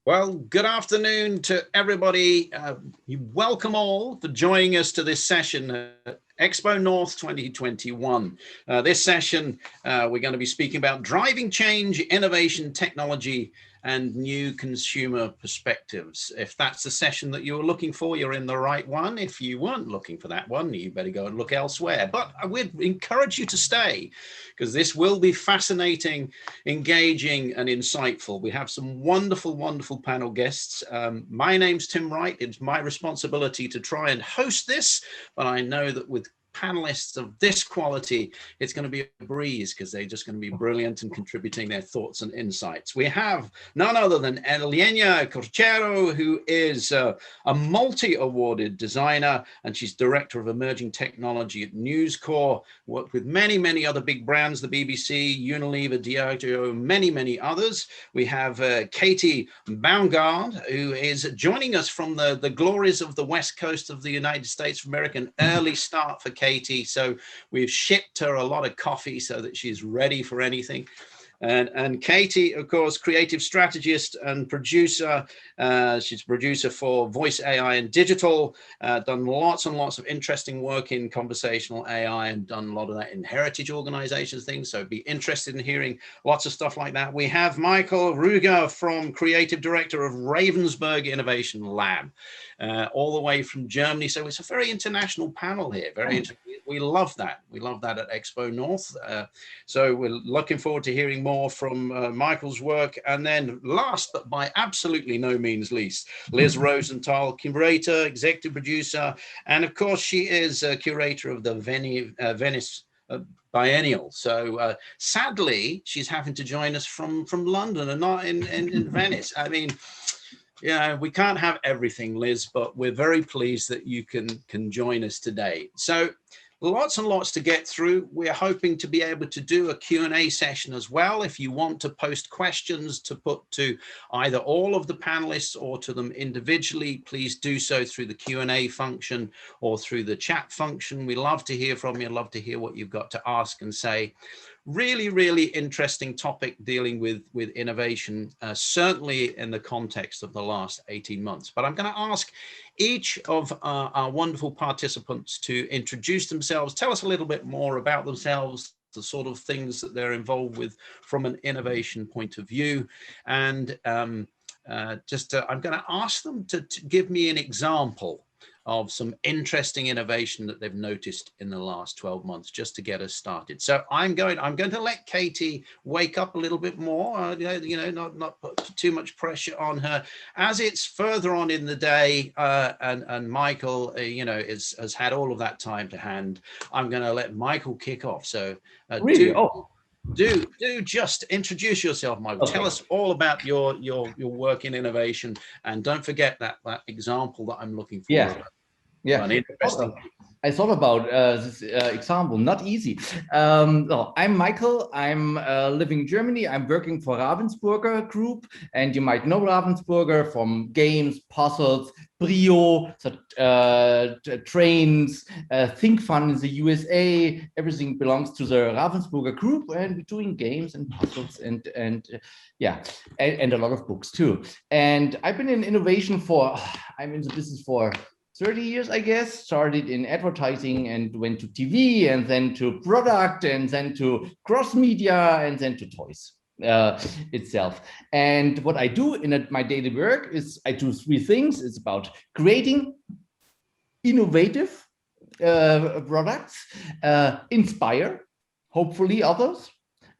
Well, good afternoon to everybody. Welcome all for joining us to this session at XpoNorth 2021. This session, we're going to be speaking about driving change, innovation, technology, and new consumer perspectives. If that's the session that you're looking for, you're in the right one. If you weren't looking for that one, you better go and look elsewhere. But I would encourage you to stay, because this will be fascinating, engaging, and insightful. We have some wonderful, wonderful panel guests. My name's Tim Wright. It's my responsibility to try and host this, but I know that with panelists of this quality, it's going to be a breeze, because they're just going to be brilliant and contributing their thoughts and insights. We have none other than Elena Corchero, who is a multi-awarded designer, and she's director of emerging technology at News Corp, worked with many, many other big brands, the BBC, Unilever, Diageo, many, many others. We have Katy Boungard, who is joining us from the glories of the West Coast of the United States of America, an early start for Katy, so we've shipped her a lot of coffee so that she's ready for anything. And Katy, of course, creative strategist and producer. She's a producer for Voice AI and Digital, done lots and lots of interesting work in conversational AI, and done a lot of that in heritage organizations things. So be interested in hearing lots of stuff like that. We have Michael Rueger, from creative director of Ravensburg Innovation Lab, all the way from Germany. So it's a very international panel here. We love that. We love that at XpoNorth. So we're looking forward to hearing more from Michael's work. And then last, but by absolutely no means least, Liz Rosenthal, curator, executive producer, and of course she is a curator of the Venice Biennial. So sadly, she's having to join us from London and not in Venice. I mean, yeah, we can't have everything, Liz, but we're very pleased that you can join us today. So lots and lots to get through. We're hoping to be able to do a Q&A session as well. If you want to post questions to put to either all of the panelists or to them individually, please do so through the Q&A function or through the chat function. We love to hear from you. Love to hear what you've got to ask and say. Really, really interesting topic dealing with innovation, certainly in the context of the last 18 months. But I'm going to ask each of our wonderful participants to introduce themselves, tell us a little bit more about themselves, the sort of things that they're involved with from an innovation point of view. And I'm going to ask them to give me an example of some interesting innovation that they've noticed in the last 12 months, just to get us started. So I'm going to let Katy wake up a little bit more, not put too much pressure on her. As it's further on in the day, and Michael, has had all of that time to hand, I'm going to let Michael kick off. So really? Do just introduce yourself, Michael. Okay. Tell us all about your work in innovation, and don't forget that example that I'm looking for. Yeah. I thought about this example, not easy. I'm Michael. I'm living in Germany. I'm working for Ravensburger Group, and you might know Ravensburger from games, puzzles, Brio, trains, Think Fun in the USA. Everything belongs to the Ravensburger Group, and we're doing games and puzzles and a lot of books too. And I've been in innovation I'm in the business for 30 years, I guess. Started in advertising and went to TV, and then to product, and then to cross media, and then to toys itself. And what I do in my daily work is I do three things. It's about creating innovative products, inspire, hopefully, others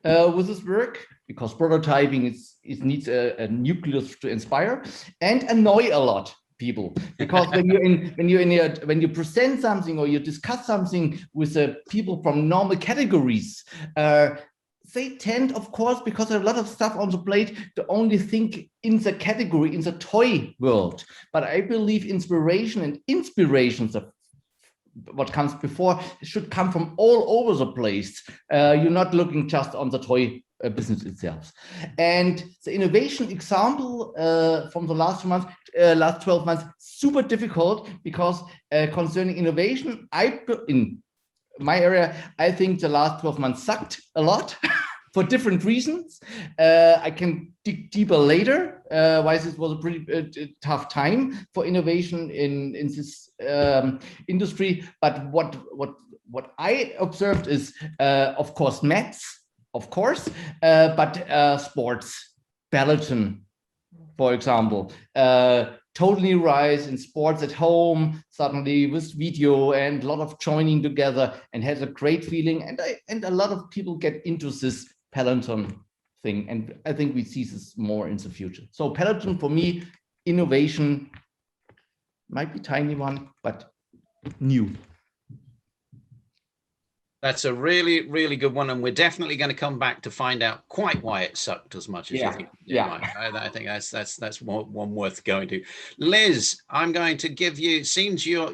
with this work, because prototyping needs a nucleus to inspire, and annoy a lot people, because when you present something or you discuss something with people from normal categories, they tend, of course, because there's a lot of stuff on the plate, to only think in the category, in the toy world. But I believe inspiration and inspirations of what comes before should come from all over the place. You're not looking just on the toy business itself. And the innovation example from the last 12 months, super difficult, because concerning innovation, in my area, I think the last 12 months sucked a lot. for different reasons. I can dig deeper later why this was a pretty tough time for innovation in this industry. But what I observed is, of course, maths, of course, but sports, badminton, for example, totally rise in sports at home, suddenly with video and a lot of joining together, and has a great feeling. And a lot of people get into this Peloton thing. And I think we see this more in the future. So Peloton, for me, innovation might be tiny one, but new. That's a really, really good one, and we're definitely going to come back to find out quite why it sucked as much as you think. I think that's one worth going to. Liz, I'm going to give you. Seems you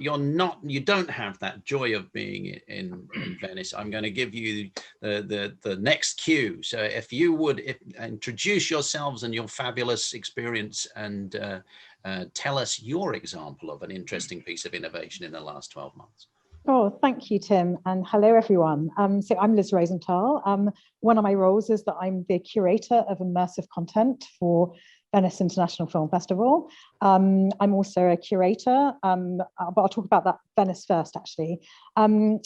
don't have that joy of being in Venice. I'm going to give you the next cue. So if you would introduce yourselves and your fabulous experience, and tell us your example of an interesting piece of innovation in the last 12 months. Oh, thank you, Tim, and hello, everyone. So I'm Liz Rosenthal. One of my roles is that I'm the curator of immersive content for Venice International Film Festival. I'm also a curator, but I'll talk about that Venice first, actually. Venice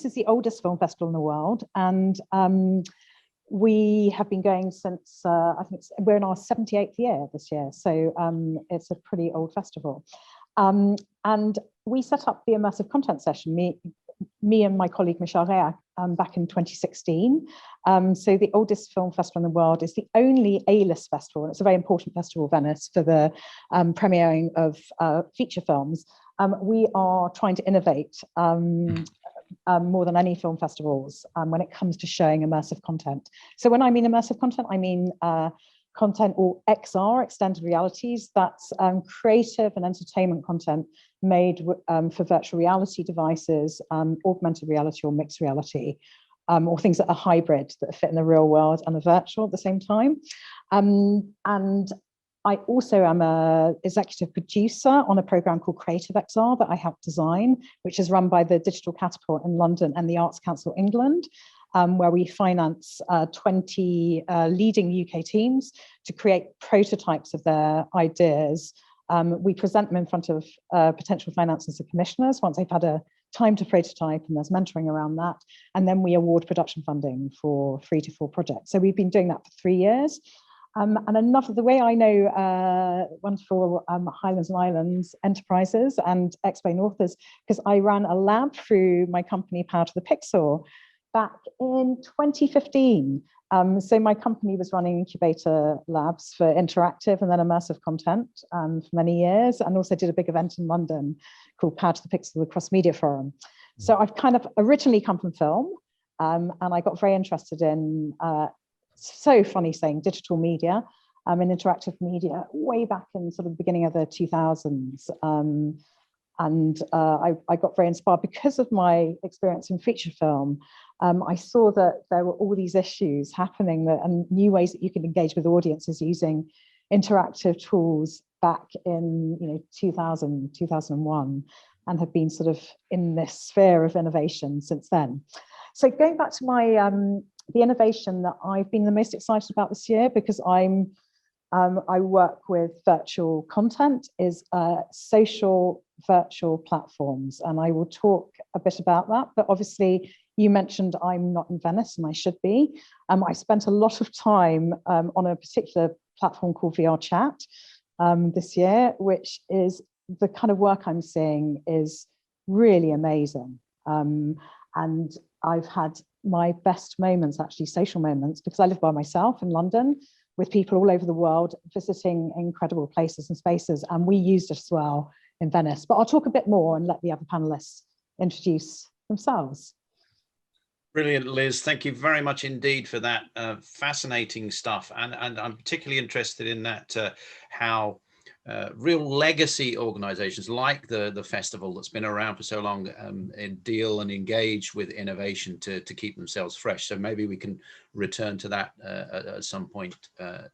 is the oldest film festival in the world, and we have been going since, I think we're in our 78th year this year, so it's a pretty old festival. And we set up the immersive content session, me and my colleague Michel Rueger, back in 2016. So the oldest film festival in the world is the only A-list festival, and it's a very important festival, Venice, for the premiering of feature films. We are trying to innovate more than any film festivals when it comes to showing immersive content. So when I mean immersive content, I mean content, or XR, extended realities. That's creative and entertainment content made for virtual reality devices, augmented reality or mixed reality, or things that are hybrid, that fit in the real world and are virtual at the same time. And I also am an executive producer on a program called Creative XR that I helped design, which is run by the Digital Catapult in London and the Arts Council England, where we finance 20 leading UK teams to create prototypes of their ideas. We present them in front of potential financiers and commissioners once they've had a time to prototype, and there's mentoring around that. And then we award production funding for 3 to 4 projects. So we've been doing that for 3 years. And the way I know wonderful Highlands and Islands enterprises and XpoNorth is because I ran a lab through my company, Power to the Pixel, back in 2015. So my company was running incubator labs for interactive and then immersive content for many years, and also did a big event in London called Power to the Pixel, the Cross Media Forum. So I've kind of originally come from film, and I got very interested in, so funny saying, digital media and interactive media way back in sort of the beginning of the 2000s. I got very inspired because of my experience in feature film. I saw that there were all these issues happening and new ways that you can engage with audiences using interactive tools back in 2000, 2001, and have been sort of in this sphere of innovation since then. So going back to my the innovation that I've been the most excited about this year, because I work with virtual content, is social virtual platforms, and I will talk a bit about that. But obviously, you mentioned I'm not in Venice, and I should be. I spent a lot of time on a particular platform called VR Chat this year, which is the kind of work I'm seeing is really amazing. And I've had my best moments, actually social moments, because I live by myself in London with people all over the world visiting incredible places and spaces. And we used it as well in Venice. But I'll talk a bit more and let the other panelists introduce themselves. Brilliant, Liz. Thank you very much indeed for that fascinating stuff. And I'm particularly interested in that, how real legacy organizations like the festival that's been around for so long deal and engage with innovation to keep themselves fresh. So maybe we can return to that at some point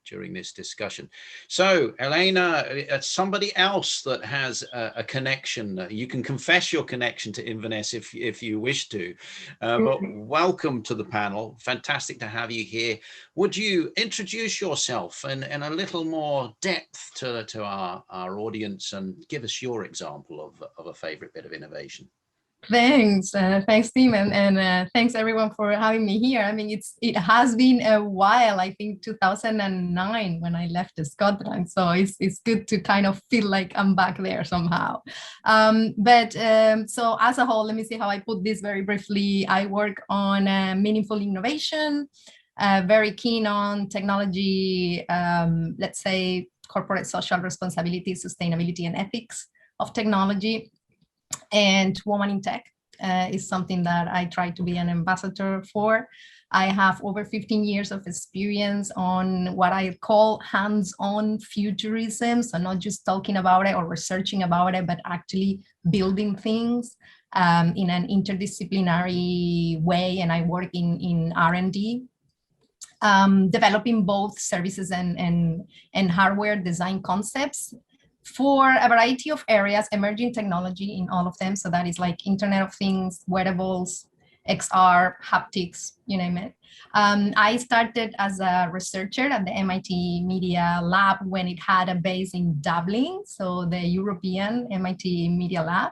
during this discussion. So Elena, somebody else that has a connection, you can confess your connection to Inverness if you wish to, but welcome to the panel. Fantastic to have you here. Would you introduce yourself in a little more depth to our audience and give us your example of a favorite bit of innovation? Thanks, Tim, and thanks everyone for having me here. I mean, it has been a while. I think 2009 when I left Scotland, so it's good to kind of feel like I'm back there somehow. So as a whole, let me see how I put this very briefly. I work on meaningful innovation, very keen on technology. Let's say corporate social responsibility, sustainability, and ethics of technology. And woman in tech is something that I try to be an ambassador for. I have over 15 years of experience on what I call hands-on futurism. So not just talking about it or researching about it, but actually building things in an interdisciplinary way. And I work in R&D, developing both services and hardware design concepts for a variety of areas, emerging technology in all of them. So that is like Internet of Things, wearables, XR, haptics, you name it. I started as a researcher at the MIT Media Lab when it had a base in Dublin, so the European MIT Media Lab.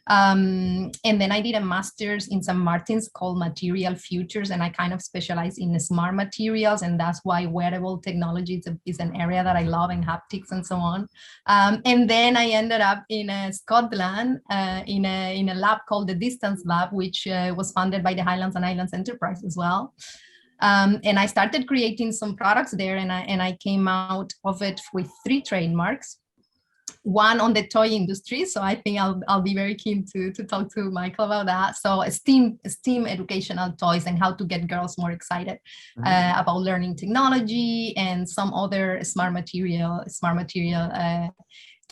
And then I did a master's in St. Martin's called Material Futures, and I kind of specialize in smart materials, and that's why wearable technology is an area that I love, and haptics and so on. And then I ended up in Scotland in a lab called the Distance Lab, which was funded by the Highlands and Islands Enterprise as well. And I started creating some products there, and I came out of it with 3 trademarks. One on the toy industry, so I think I'll be very keen to talk to Michael about that. So STEAM educational toys and how to get girls more excited about learning technology, and some other smart material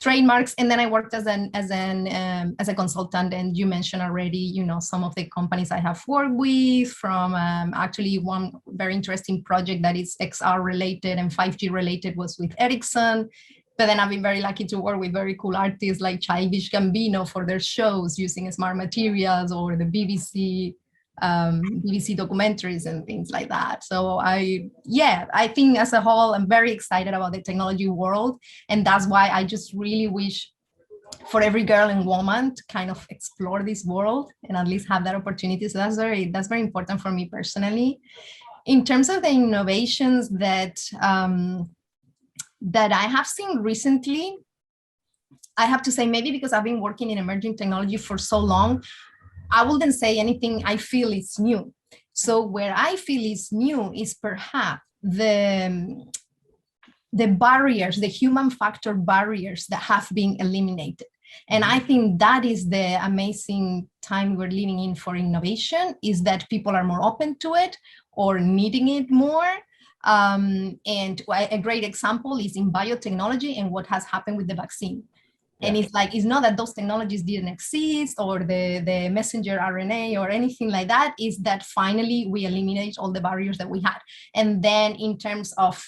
trademarks. And then I worked as a consultant, and you mentioned already, you know, some of the companies I have worked with, from actually one very interesting project that is XR related and 5G related was with Ericsson. But then I've been very lucky to work with very cool artists like Childish Gambino for their shows using smart materials, or the BBC documentaries and things like that. So I think as a whole, I'm very excited about the technology world. And that's why I just really wish for every girl and woman to kind of explore this world and at least have that opportunity. So that's very important for me personally. In terms of the innovations that I have seen recently, I have to say, maybe because I've been working in emerging technology for so long, I wouldn't say anything I feel is new. So where I feel is new is perhaps the barriers, the human factor barriers that have been eliminated. And I think that is the amazing time we're living in for innovation, is that people are more open to it or needing it more. And a great example is in biotechnology and what has happened with the vaccine. Yeah. And it's not that those technologies didn't exist, or the messenger RNA or anything like that, is that finally we eliminate all the barriers that we had. And then in terms of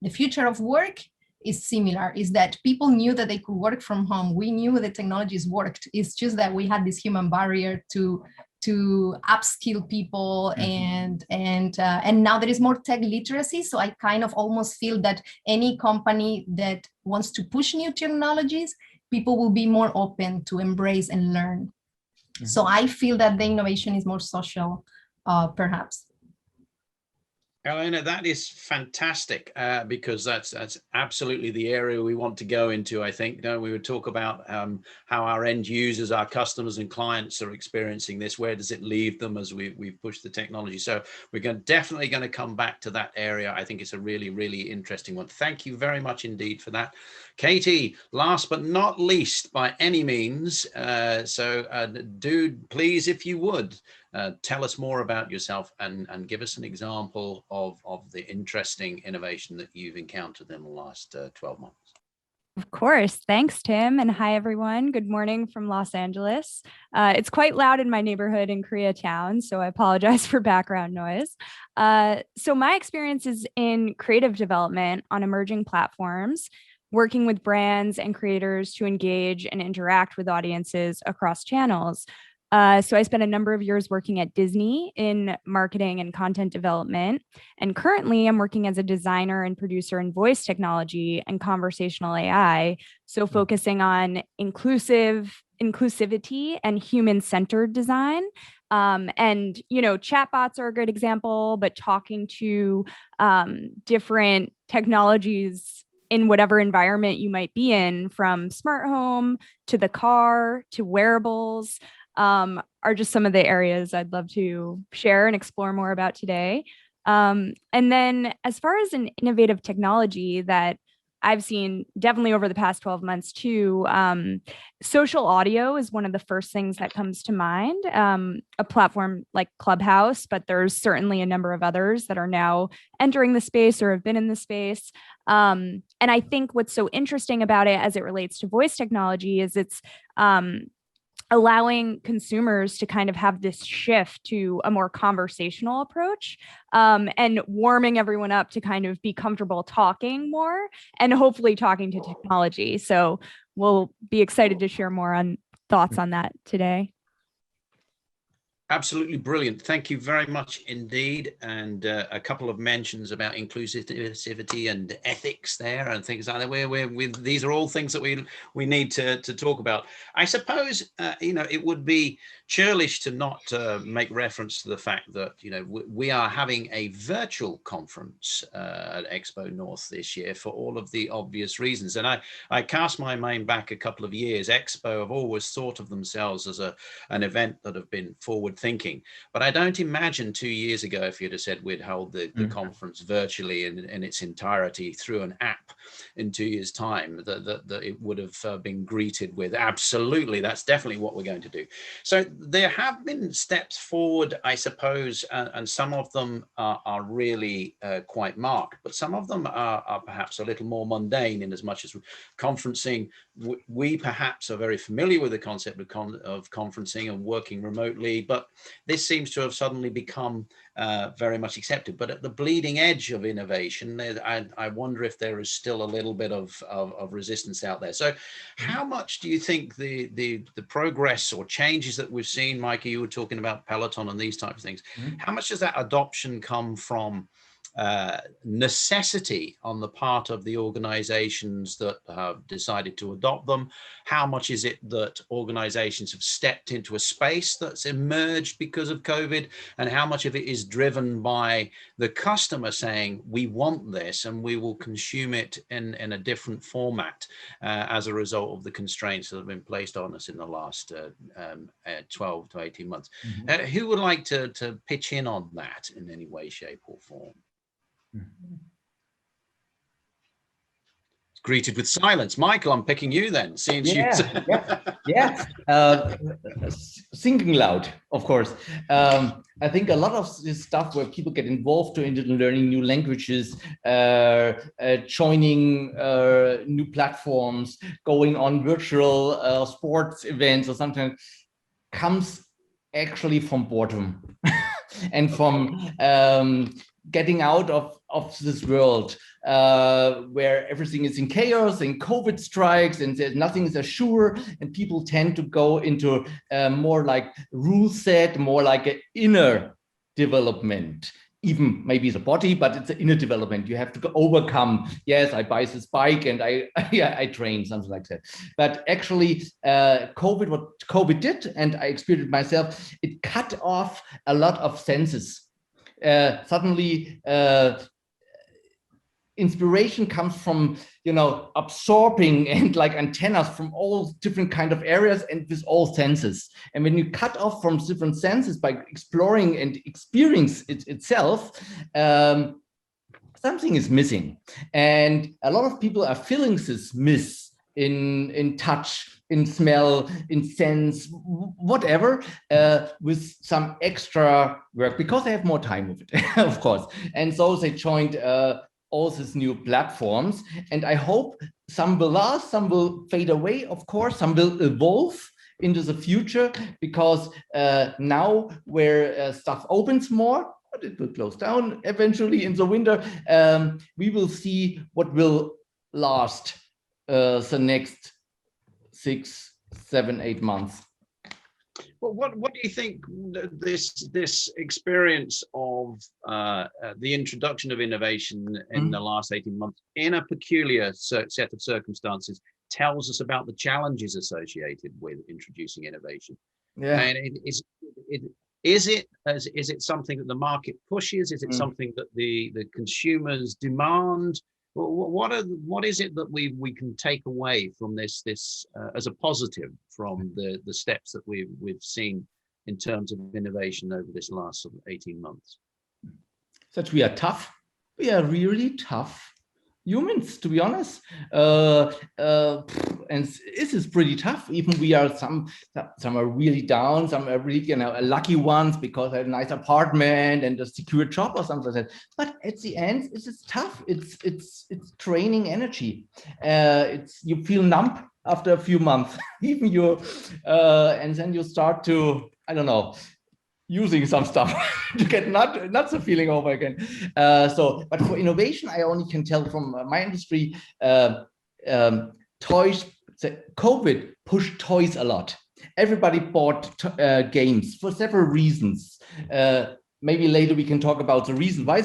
the future of work, is similar, is that people knew that they could work from home. We knew the technologies worked. It's just that we had this human barrier to upskill people, and now there is more tech literacy. So I kind of almost feel that any company that wants to push new technologies, people will be more open to embrace and learn. So I feel that the innovation is more social, perhaps. Elena, that is fantastic, because that's absolutely the area we want to go into, I think. We would talk about how our end users, our customers and clients are experiencing this. Where does it leave them as we push the technology? So we're definitely going to come back to that area. I think it's a really, really interesting one. Thank you very much indeed for that. Katy, last but not least by any means, do please, if you would, tell us more about yourself and give us an example of the interesting innovation that you've encountered in the last 12 months. Of course. Thanks, Tim. And hi, everyone. Good morning from Los Angeles. It's quite loud in my neighborhood in Koreatown, so I apologize for background noise. So my experience is in creative development on emerging platforms, working with brands and creators to engage and interact with audiences across channels. So I spent a number of years working at Disney in marketing and content development. And currently I'm working as a designer and producer in voice technology and conversational AI. So focusing on inclusivity and human-centered design. And, chatbots are a great example, but talking to different technologies in whatever environment you might be in, from smart home to the car to wearables, are just some of the areas I'd love to share and explore more about today. And then as far as an innovative technology that I've seen definitely over the past 12 months too, social audio is one of the first things that comes to mind. A platform like Clubhouse, but there's certainly a number of others that are now entering the space or have been in the space. And I think what's so interesting about it as it relates to voice technology is it's allowing consumers to kind of have this shift to a more conversational approach, and warming everyone up to kind of be comfortable talking more and hopefully talking to technology. So we'll be excited to share more on thoughts on that today. Absolutely brilliant. Thank you very much indeed. And a couple of mentions about inclusivity and ethics there and things like that. These are all things that we need to talk about. I suppose, it would be churlish to not make reference to the fact that, we are having a virtual conference at XpoNorth this year for all of the obvious reasons. And I cast my mind back a couple of years. Expo have always thought of themselves as an event that have been forward thinking, but I don't imagine 2 years ago, if you'd have said we'd hold the conference virtually in its entirety through an app in 2 years' time, that it would have been greeted with absolutely, that's definitely what we're going to do. So there have been steps forward, I suppose, and some of them are really quite marked, but some of them are perhaps a little more mundane, in as much as conferencing, we perhaps are very familiar with the concept of conferencing and working remotely, but this seems to have suddenly become very much accepted. But at the bleeding edge of innovation, I wonder if there is still a little bit of resistance out there. So how much do you think the progress or changes that we've seen, Mikey, you were talking about Peloton and these types of things, how much does that adoption come from necessity on the part of the organizations that have decided to adopt them? How much is it that organizations have stepped into a space that's emerged because of COVID? And how much of it is driven by the customer saying, we want this and we will consume it in a different format as a result of the constraints that have been placed on us in the last 12 to 18 months? Who would like to pitch in on that in any way, shape or form? Greeted with silence. Michael, I'm picking you then, since thinking loud, of course. I think a lot of this stuff where people get involved into learning new languages, joining new platforms, going on virtual sports events or something, comes actually from boredom and from getting out of this world where everything is in chaos and COVID strikes and nothing is sure, and people tend to go into more like rule set, more like an inner development. Even maybe the body, but it's an inner development. You have to overcome. Yes, I buy this bike and I train, something like that. But actually, what COVID did, and I experienced it myself, it cut off a lot of senses. Suddenly, inspiration comes from, absorbing and like antennas from all different kind of areas and with all senses. And when you cut off from different senses by exploring and experience it itself, something is missing. And a lot of people are feeling this miss in touch, in smell, in sense, whatever, with some extra work, because they have more time with it, of course. And so they joined all these new platforms. And I hope some will last, some will fade away, of course, some will evolve into the future, because now where stuff opens more, but it will close down eventually in the winter, we will see what will last the next 6, 7, 8 months. Well, what do you think this experience of the introduction of innovation in the last 18 months in a peculiar set of circumstances tells us about the challenges associated with introducing innovation? Yeah. And is it something that the market pushes? Is it something that the consumers demand? What is it that we can take away from this as a positive from the steps that we've seen in terms of innovation over this last sort of 18 months? That we are tough. We are really tough humans, to be honest. And this is pretty tough. Even we are some are really down, some are really lucky ones because they have a nice apartment and a secure job or something like that. But at the end, it's tough. It's draining energy. You feel numb after a few months. Even and then you start to, I don't know, using some stuff to get not so feeling over again. But for innovation, I only can tell from my industry, toys. COVID pushed toys a lot. Everybody bought games for several reasons. Maybe later we can talk about the reason why.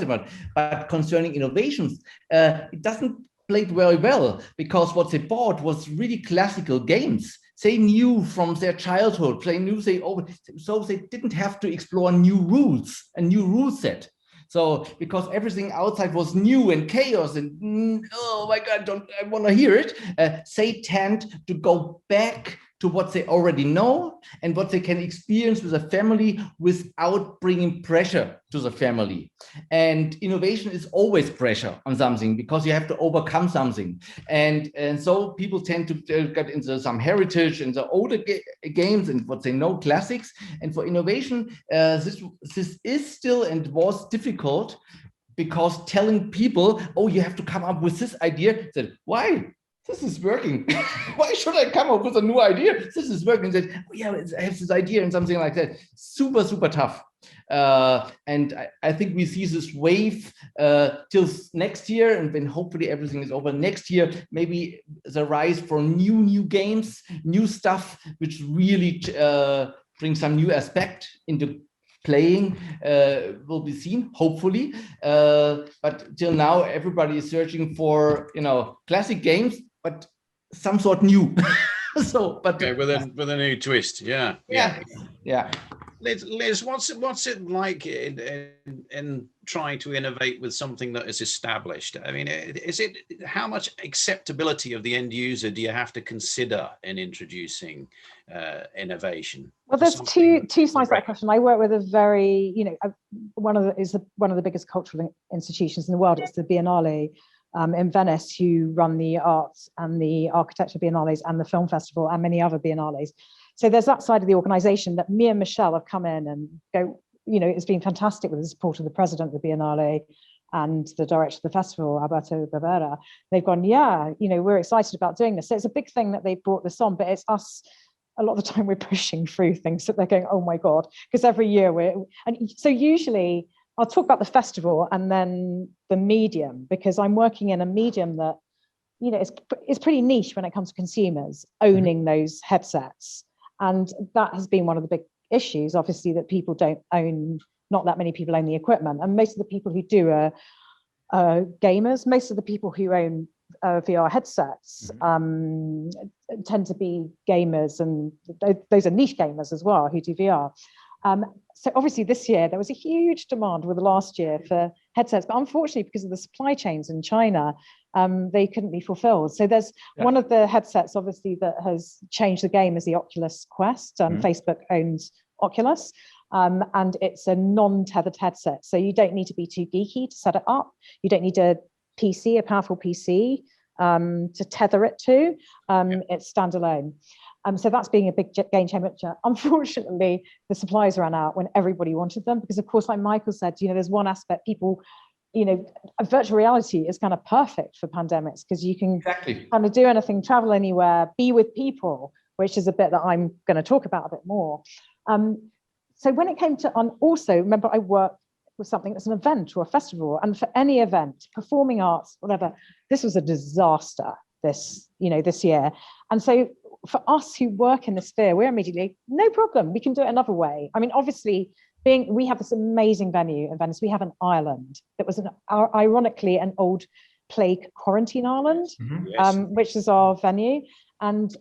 But concerning innovations, it doesn't play very well, because what they bought was really classical games. They knew from their childhood, so they didn't have to explore new rules, a new rule set. So because everything outside was new and chaos and oh my God, I want to hear it, they tend to go back to what they already know and what they can experience with a family without bringing pressure to the family. And innovation is always pressure on something, because you have to overcome something. And so people tend to get into some heritage and the older games and what they know, classics. And for innovation, this is still and was difficult, because telling people, oh, you have to come up with this idea, said, why? This is working. Why should I come up with a new idea? This is working. That, oh, yeah, I have this idea and something like that. Super, super tough. And I think we see this wave till next year, and then hopefully everything is over next year. Maybe the rise for new games, new stuff, which really brings some new aspect into playing will be seen, hopefully. But till now, everybody is searching for classic games, but some sort new. With a new twist, yeah. Liz, what's it like in trying to innovate with something that is established? I mean, how much acceptability of the end user do you have to consider in introducing innovation? Well, there's two sides to that question. I work with a very, one of the biggest cultural institutions in the world. It's the Biennale in Venice, who run the arts and the architecture biennales and the film festival and many other biennales. So there's that side of the organization that me and Michelle have come in and go, it's been fantastic with the support of the president of the Biennale and the director of the festival, Alberto Barbera. They've gone, we're excited about doing this. So it's a big thing that they've brought this on, but it's us. A lot of the time we're pushing through things that they're going, oh my God, because every year so usually I'll talk about the festival and then the medium, because I'm working in a medium that, it's pretty niche when it comes to consumers owning those headsets. And that has been one of the big issues, obviously, that people don't own, not that many people own the equipment. And most of the people who do are gamers. Most of the people who own VR headsets tend to be gamers, and those are niche gamers as well who do VR. So obviously this year there was a huge demand with last year for headsets, but unfortunately because of the supply chains in China, they couldn't be fulfilled. So there's one of the headsets obviously that has changed the game is the Oculus Quest. Facebook owns Oculus, and it's a non-tethered headset. So you don't need to be too geeky to set it up. You don't need a powerful PC to tether it to. It's standalone. So that's being a big game changer. Unfortunately, the supplies ran out when everybody wanted them, because of course, like Michael said, there's one aspect, people you know, virtual reality is kind of perfect for pandemics because you can Exactly. kind of do anything, travel anywhere, be with people, which is a bit that I'm going to talk about a bit more. So when it came to, also remember, I work with something that's an event or a festival, and for any event, performing arts, whatever, this was a disaster this year. And so for us who work in the sphere, we're immediately, no problem, we can do it another way. I mean, obviously, we have this amazing venue in Venice. We have an island that was ironically an old plague quarantine island, which is our venue. And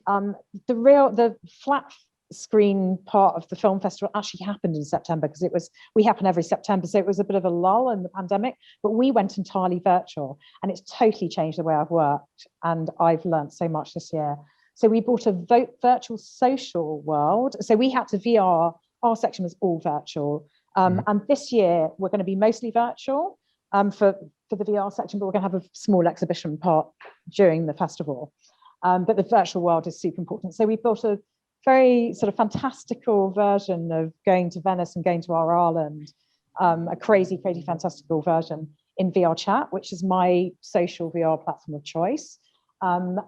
the flat screen part of the film festival actually happened in September because we happen every September, so it was a bit of a lull in the pandemic, but we went entirely virtual, and it's totally changed the way I've worked, and I've learned so much this year. So we brought a virtual social world. So we had to VR, our section was all virtual, and this year we're going to be mostly virtual for the VR section, but we're going to have a small exhibition part during the festival. But the virtual world is super important. So we built a very sort of fantastical version of going to Venice and going to our island, a crazy, fantastical version in VR Chat, which is my social VR platform of choice.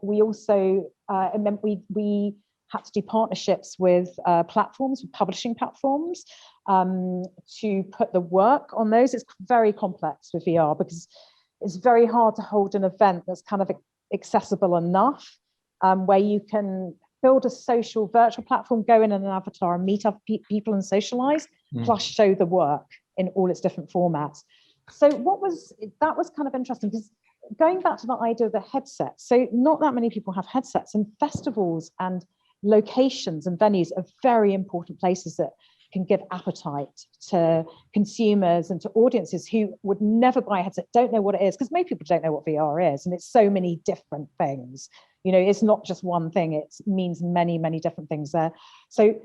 We also, and then we had to do partnerships with platforms, with publishing platforms, to put the work on those. It's very complex with VR because it's very hard to hold an event that's kind of accessible enough, where you can build a social virtual platform, go in an avatar and meet other people and socialize, plus show the work in all its different formats. So that was kind of interesting, because going back to the idea of the headset, so not that many people have headsets, and festivals and locations and venues are very important places that can give appetite to consumers and to audiences who would never buy a headset, don't know what it is, because most people don't know what VR is, and it's so many different things. You know, it's not just one thing, it means many, many different things there. So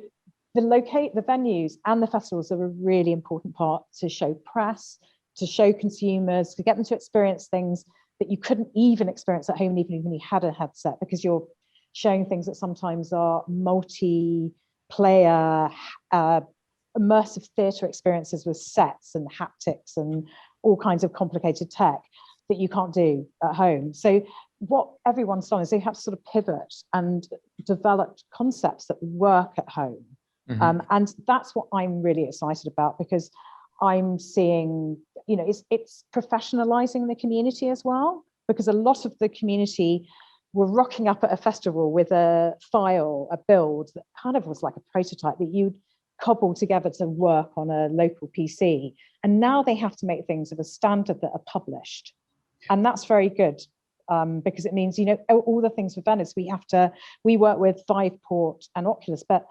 the venues and the festivals are a really important part to show press, to show consumers, to get them to experience things that you couldn't even experience at home, even if you had a headset, because you're showing things that sometimes are multiplayer, immersive theatre experiences with sets and haptics and all kinds of complicated tech that you can't do at home. So what everyone's done is they have to sort of pivot and develop concepts that work at home. And that's what I'm really excited about, because I'm seeing, you know, it's professionalizing the community as well, because a lot of the community were rocking up at a festival with a file, a build that kind of was like a prototype that you'd cobble together to work on a local PC. And now they have to make things of a standard that are published. And that's very good, because it means, you know, all the things for Venice, we work with Viveport and Oculus, but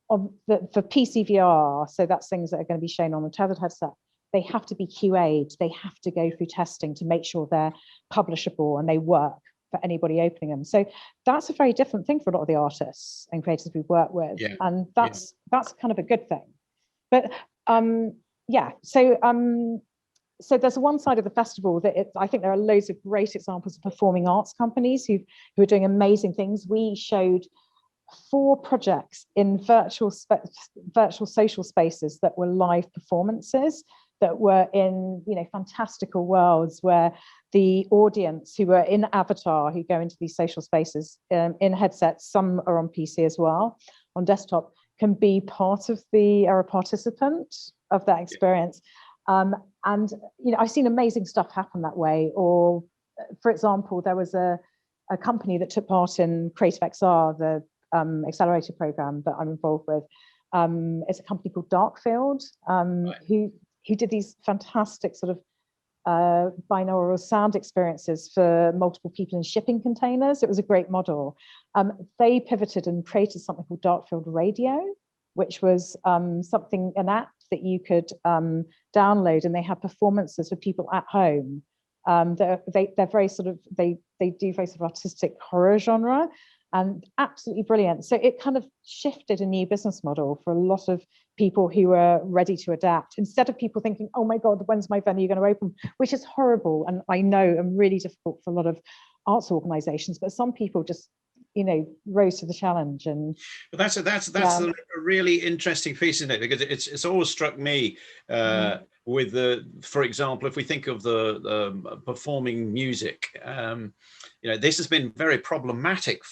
for PC VR, so that's things that are going to be shown on the tethered headset, they have to be QA'd, they have to go through testing to make sure they're publishable and they work for anybody opening them. So that's a very different thing for a lot of the artists and creators we work with. Yeah. And that's kind of a good thing. But so there's one side of the festival that I think there are loads of great examples of performing arts companies who are doing amazing things. We showed 4 projects in virtual social spaces that were live performances that were in, you know, fantastical worlds where the audience who were in avatar, who go into these social spaces in headsets, some are on PC as well, on desktop, can be part of a participant of that experience. And, you know, I've seen amazing stuff happen that way. Or, for example, there was a company that took part in Creative XR, the accelerator program that I'm involved with. It's a company called Darkfield, who did these fantastic sort of binaural sound experiences for multiple people in shipping containers. It was a great model. They pivoted and created something called Darkfield Radio, which was an app that you could download, and they have performances for people at home. They're very sort of, they do very sort of artistic horror genre, and absolutely brilliant. So it kind of shifted a new business model for a lot of people who were ready to adapt. Instead of people thinking, oh my God, when's my venue going to open? Which is horrible, and I know, and really difficult for a lot of arts organizations, but some people just, you know, rose to the challenge. And but that's a really interesting piece, isn't it? Because it's always struck me with for example, if we think of the performing music, this has been very problematic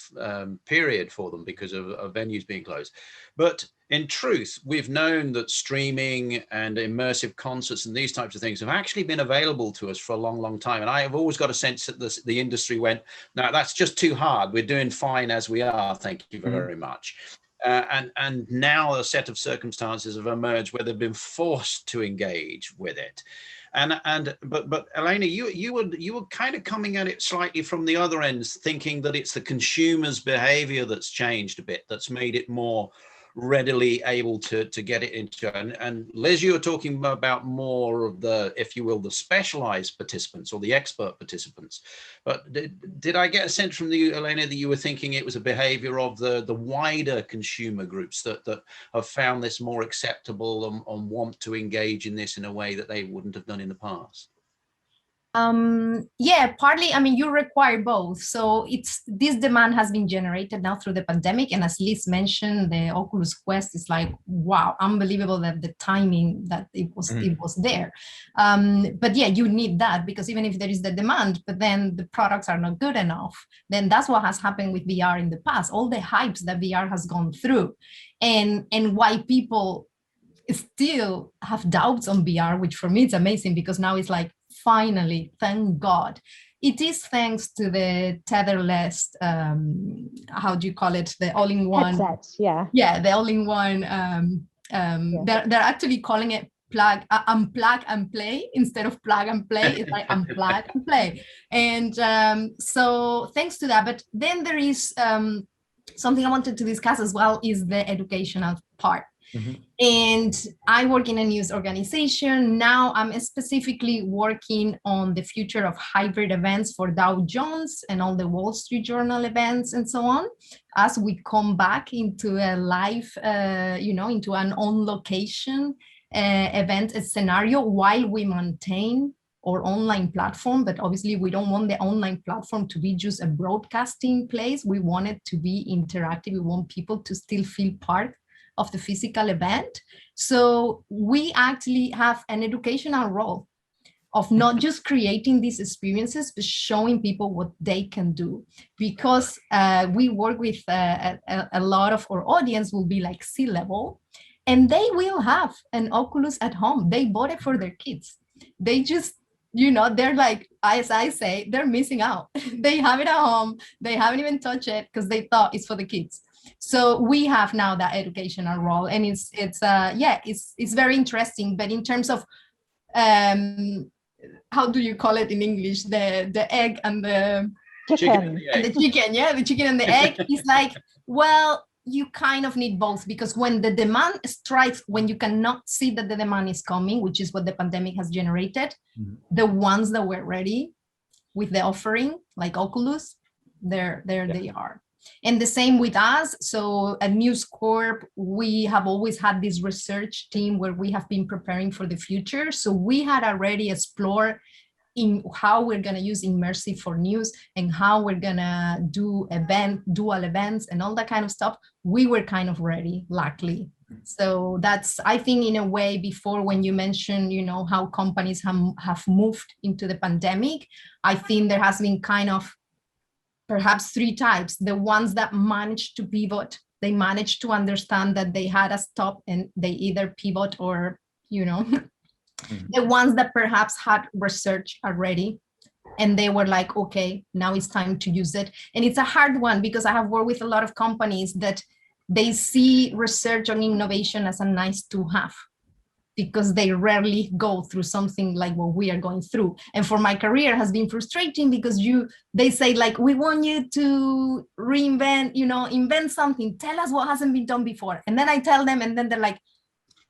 period for them because of venues being closed. But in truth, we've known that streaming and immersive concerts and these types of things have actually been available to us for a long, long time. And I have always got a sense that the industry went, no, that's just too hard. We're doing fine as we are. Thank you very much. And now a set of circumstances have emerged where they've been forced to engage with it. But Elena, you were kind of coming at it slightly from the other ends, thinking that it's the consumer's behavior that's changed a bit, that's made it more readily able to get it into. And Liz, you were talking about more of the, if you will, the specialized participants or the expert participants. But did I get a sense from you, Elena, that you were thinking it was a behavior of the wider consumer groups that have found this more acceptable and want to engage in this in a way that they wouldn't have done in the past? Yeah, partly, I mean, you require both. So this demand has been generated now through the pandemic. And as Liz mentioned, the Oculus Quest is like, wow, unbelievable that the timing that it was there. But yeah, you need that, because even if there is the demand, but then the products are not good enough, then that's what has happened with VR in the past. All the hypes that VR has gone through, and why people still have doubts on VR, which for me it's amazing, because now it's like, finally, thank God. It is thanks to the tetherless, how do you call it? The all-in-one. Headsets, yeah. Yeah, the all-in-one. They're actually calling it unplug and play instead of plug and play. It's like unplug and play. And so thanks to that. But then there is something I wanted to discuss as well, is the educational part. Mm-hmm. And I work in a news organization. Now I'm specifically working on the future of hybrid events for Dow Jones and all the Wall Street Journal events and so on, as we come back into a live, into an on-location event scenario, while we maintain our online platform. But obviously we don't want the online platform to be just a broadcasting place. We want it to be interactive. We want people to still feel part of the physical event. So we actually have an educational role of not just creating these experiences, but showing people what they can do. Because we work with a lot of our audience will be like C-level, and they will have an Oculus at home. They bought it for their kids. They just, they're like, as I say, they're missing out. They have it at home. They haven't even touched it because they thought it's for the kids. So we have now that educational role, and it's very interesting. But in terms of how do you call it in English, the egg and the chicken, the chicken and the egg is like, well, you kind of need both, because when the demand strikes, when you cannot see that the demand is coming, which is what the pandemic has generated, the ones that were ready with the offering, like Oculus, they are. And the same with us. So at News Corp, we have always had this research team where we have been preparing for the future. So we had already explored in how we're going to use immersive for news and how we're going to do dual events and all that kind of stuff. We were kind of ready, luckily. So that's, I think, in a way, before when you mentioned, how companies have moved into the pandemic, I think there has been kind of perhaps three types. The ones that managed to pivot, they managed to understand that they had a stop and they either pivot or, the ones that perhaps had research already and they were like, okay, now it's time to use it. And it's a hard one, because I have worked with a lot of companies that they see research on innovation as a nice to have, because they rarely go through something like what we are going through. And for my career has been frustrating, because they say like, we want you to reinvent, invent something, tell us what hasn't been done before. And then I tell them, and then they're like,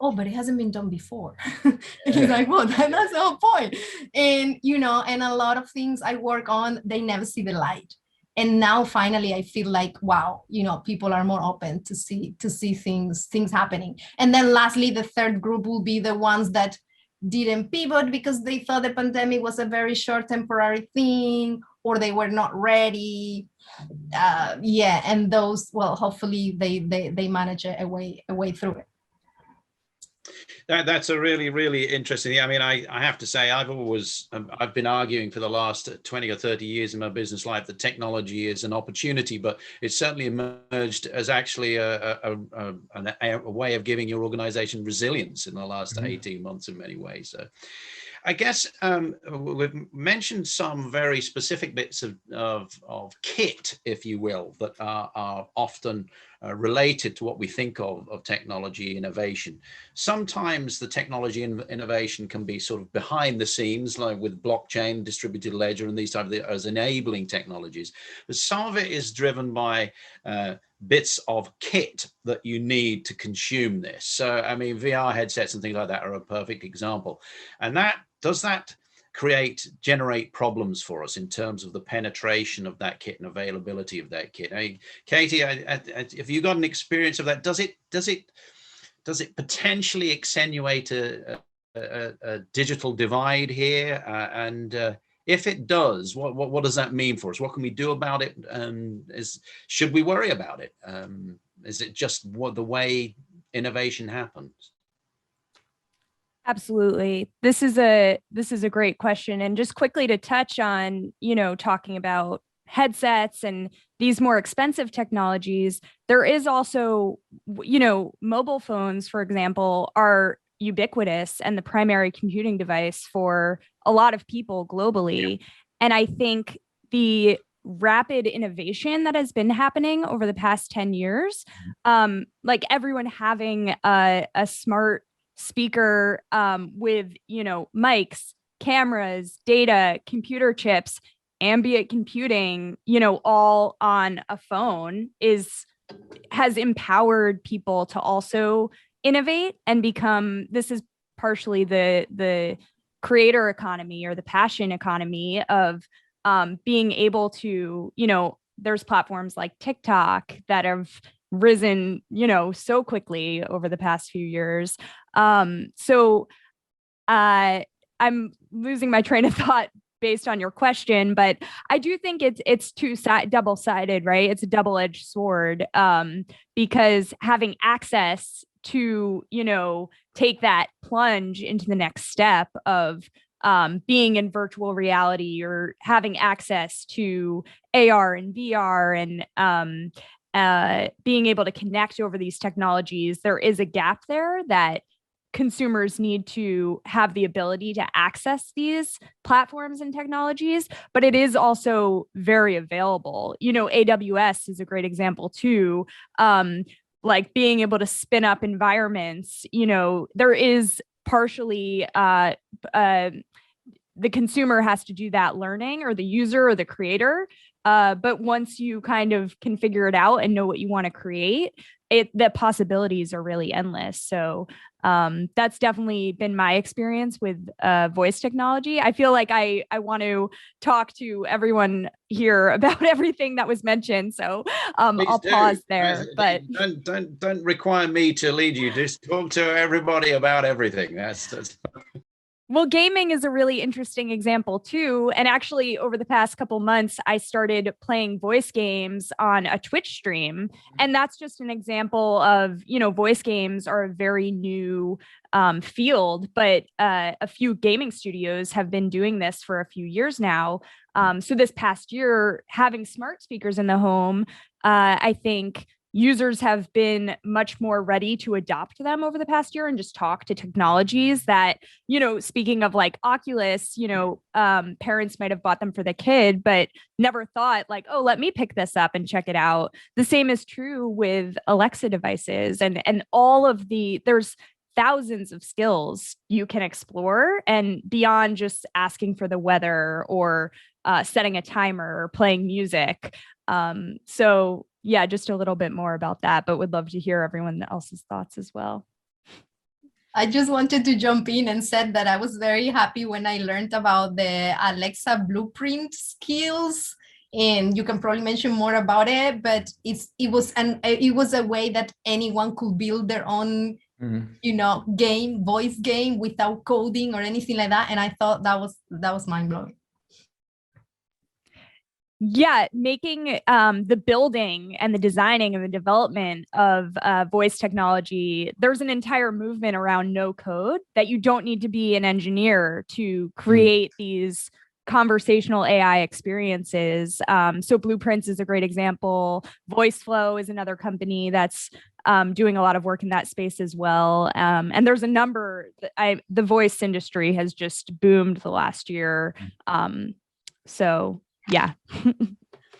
oh, but it hasn't been done before. And it's like, well, that's the whole point. And, and a lot of things I work on, they never see the light. And now finally, I feel like, wow, people are more open to see things happening. And then lastly, the third group will be the ones that didn't pivot because they thought the pandemic was a very short temporary thing, or they were not ready. And those, well, hopefully they manage a way through it. That's a really, really interesting. I mean, I have to say, I've been arguing for the last 20 or 30 years in my business life that technology is an opportunity, but it's certainly emerged as actually a way of giving your organization resilience in the last 18 months in many ways. So I guess we've mentioned some very specific bits of kit, if you will, that are often related to what we think of technology innovation. Sometimes the technology innovation can be sort of behind the scenes, like with blockchain, distributed ledger, and these type of as enabling technologies. But some of it is driven by bits of kit that you need to consume this. So, I mean, VR headsets and things like that are a perfect example. And does that generate problems for us in terms of the penetration of that kit and availability of that kit? I mean, Katy, have you got an experience of that? Does it potentially accentuate a digital divide here? And if it does, what does that mean for us? What can we do about it? Should we worry about it? Is it just the way innovation happens? Absolutely. This is a great question. And just quickly to touch on, talking about headsets and these more expensive technologies, there is also, mobile phones, for example, are ubiquitous and the primary computing device for a lot of people globally. Yeah. And I think the rapid innovation that has been happening over the past 10 years, like everyone having a smart speaker with mics, cameras, data, computer chips, ambient computing, all on a phone has empowered people to also innovate and become. This is partially the creator economy or the passion economy of being able to, there's platforms like TikTok that have risen, so quickly over the past few years. So I'm losing my train of thought based on your question, but I do think it's double-sided, right? It's a double-edged sword, because having access to, take that plunge into the next step of being in virtual reality or having access to AR and VR and being able to connect over these technologies, there is a gap there that consumers need to have the ability to access these platforms and technologies, but it is also very available. AWS is a great example too. Like being able to spin up environments, there is partially the consumer has to do that learning, or the user or the creator. But once you kind of can figure it out and know what you want to create, the possibilities are really endless. So that's definitely been my experience with voice technology. I feel like I want to talk to everyone here about everything that was mentioned. So I'll pause there. But don't require me to lead you. Just talk to everybody about everything. That's Well, gaming is a really interesting example too. And actually, over the past couple months, I started playing voice games on a Twitch stream. And that's just an example of, voice games are a very new field, but a few gaming studios have been doing this for a few years now. So this past year, having smart speakers in the home, I think users have been much more ready to adopt them over the past year and just talk to technologies that, speaking of like Oculus, parents might have bought them for the kid, but never thought like, oh, let me pick this up and check it out. The same is true with Alexa devices and all of there's thousands of skills you can explore, and beyond just asking for the weather or setting a timer or playing music. So yeah, just a little bit more about that, but would love to hear everyone else's thoughts as well. I just wanted to jump in and said that I was very happy when I learned about the Alexa blueprint skills, and you can probably mention more about it, but it was a way that anyone could build their own voice game without coding or anything like that. And I thought that was mind-blowing. Yeah, making the building and the designing and the development of voice technology, there's an entire movement around no code that you don't need to be an engineer to create these conversational AI experiences. So Blueprints is a great example. VoiceFlow is another company that's doing a lot of work in that space as well. And there's a number, the voice industry has just boomed the last year. So yeah.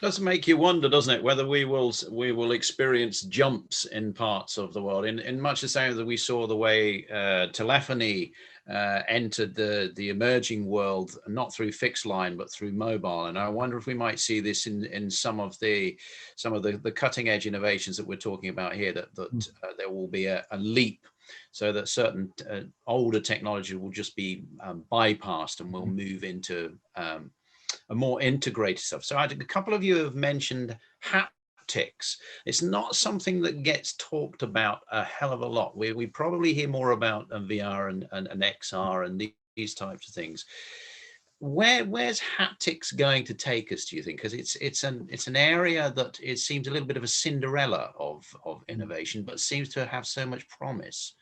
Does make you wonder, doesn't it, whether we will experience jumps in parts of the world in much the same that we saw the way telephony entered the emerging world, not through fixed line but through mobile. And I wonder if we might see this in some of the cutting edge innovations that we're talking about here, that there will be a leap, so that certain older technology will just be bypassed and we'll move into a more integrated stuff. So a couple of you have mentioned haptics. It's not something that gets talked about a hell of a lot. We probably hear more about VR and XR and these types of things. Where's haptics going to take us, do you think? Because it's an area that it seems a little bit of a Cinderella of innovation, but seems to have so much promise.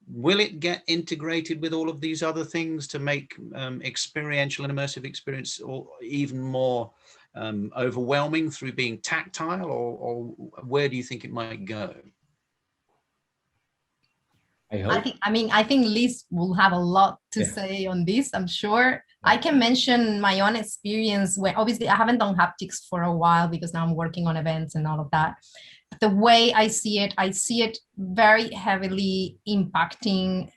Will it get integrated with all of these other things to make experiential and immersive experience or even more overwhelming through being tactile, or where do you think it might go? I think Liz will have a lot to say on this, I'm sure. I can mention my own experience where obviously I haven't done haptics for a while because now I'm working on events and all of that. The way I see it very heavily impacting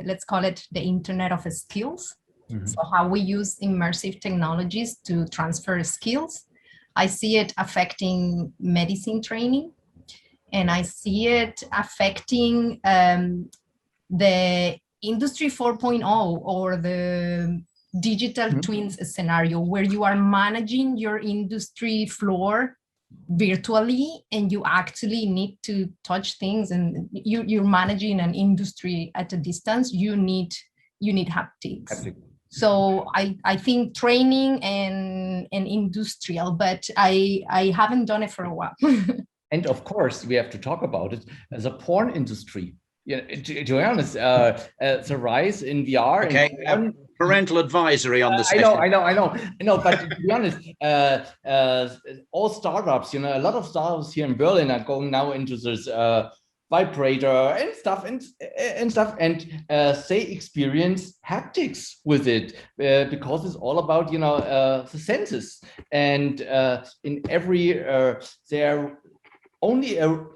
let's call it the Internet of skills. So how we use immersive technologies to transfer skills. I see it affecting medicine training, and I see it affecting the Industry 4.0 or the digital twins scenario, where you are managing your industry floor virtually and you actually need to touch things, and you're managing an industry at a distance. You need haptics. So I think training and industrial, but I haven't done it for a while. And of course, we have to talk about it as a porn industry. Yeah, to be honest, the rise in VR. Okay, parental advisory on the session. I know. But to be honest, all startups, a lot of startups here in Berlin are going now into this vibrator and stuff, and they experience haptics with it because it's all about the senses, and in every there are only a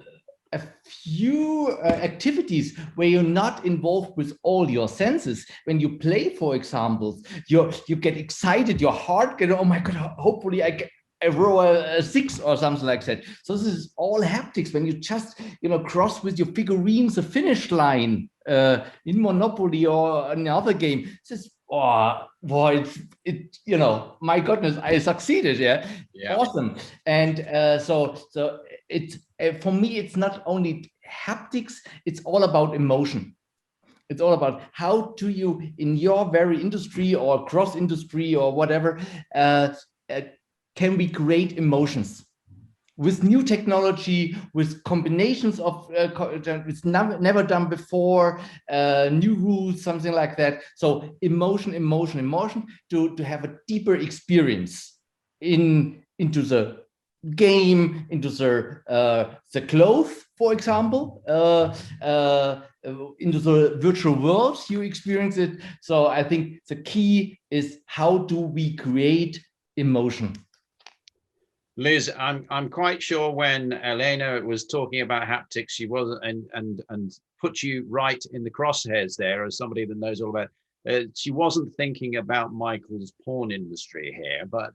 few activities where you're not involved with all your senses. When you play, for example, you get excited, your heart gets, oh my God, hopefully I roll a 6 or something like that. So this is all haptics. When you just cross with your figurines the finish line in Monopoly or another game, it's just, oh boy, my goodness, I succeeded. Yeah. Awesome. And so it's for me, it's not only haptics, it's all about emotion. It's all about how do you, in your very industry or cross industry or whatever, can we create emotions with new technology, with combinations of it's never done before, new rules, something like that. So emotion to have a deeper experience into the game, into the clothes, for example, into the virtual world you experience it. So I think the key is how do we create emotion. Liz, I'm quite sure when Elena was talking about haptics, she wasn't and put you right in the crosshairs there as somebody that knows all about. She wasn't thinking about Michael's porn industry here, but